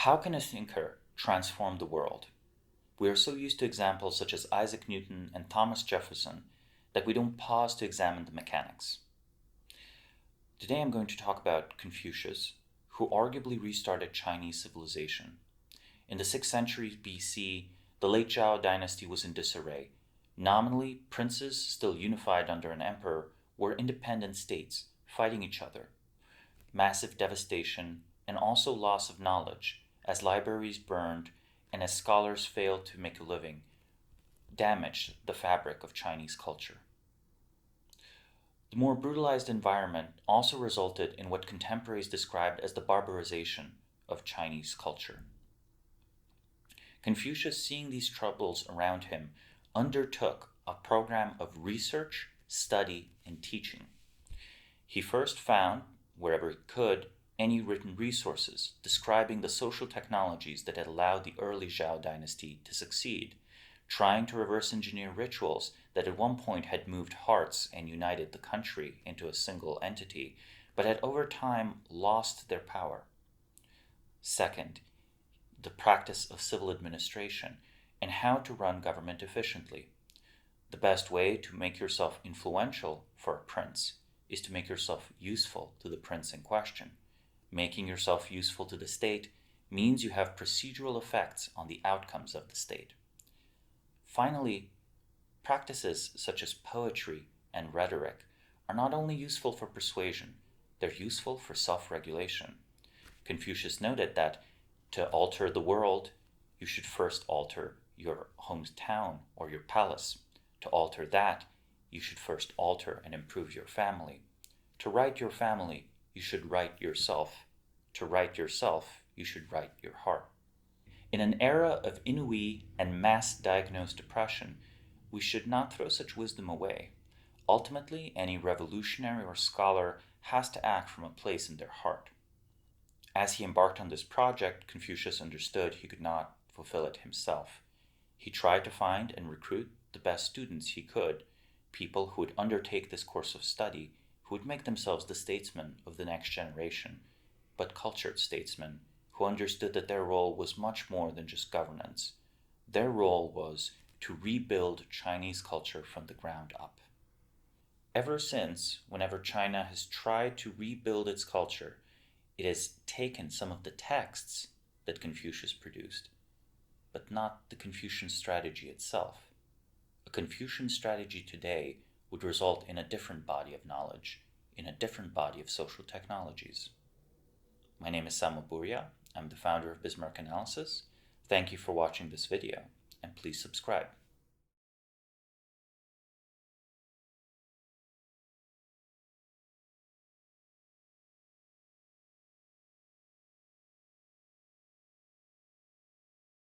How can a thinker transform the world? We are so used to examples such as Isaac Newton and Thomas Jefferson that we don't pause to examine the mechanics. Today I'm going to talk about Confucius, who arguably restarted Chinese civilization. In the 6th century BC, the late Zhao dynasty was in disarray. Nominally, princes, still unified under an emperor, were independent states, fighting each other. Massive devastation and also loss of knowledge, as libraries burned and as scholars failed to make a living, damaged the fabric of Chinese culture. The more brutalized environment also resulted in what contemporaries described as the barbarization of Chinese culture. Confucius, seeing these troubles around him, undertook a program of research, study, and teaching. He first found, wherever he could, any written resources describing the social technologies that had allowed the early Zhao dynasty to succeed, trying to reverse engineer rituals that at one point had moved hearts and united the country into a single entity, but had over time lost their power. Second, the practice of civil administration and how to run government efficiently. The best way to make yourself influential for a prince is to make yourself useful to the prince in question. Making yourself useful to the state means you have procedural effects on the outcomes of the state. Finally, practices such as poetry and rhetoric are not only useful for persuasion, they're useful for self-regulation. Confucius noted that to alter the world, you should first alter your hometown or your palace. To alter that, you should first alter and improve your family. To right your family, you should right yourself. To right yourself, you should right your heart. In an era of ennui and mass-diagnosed depression, we should not throw such wisdom away. Ultimately, any revolutionary or scholar has to act from a place in their heart. As he embarked on this project, Confucius understood he could not fulfill it himself. He tried to find and recruit the best students he could, people who would undertake this course of study, who would make themselves the statesmen of the next generation, but cultured statesmen who understood that their role was much more than just governance. Their role was to rebuild Chinese culture from the ground up. Ever since, whenever China has tried to rebuild its culture, it has taken some of the texts that Confucius produced, but not the Confucian strategy itself. A Confucian strategy today would result in a different body of knowledge, in a different body of social technologies. My name is Samo Burja. I'm the founder of Bismarck Analysis. Thank you for watching this video, and please subscribe.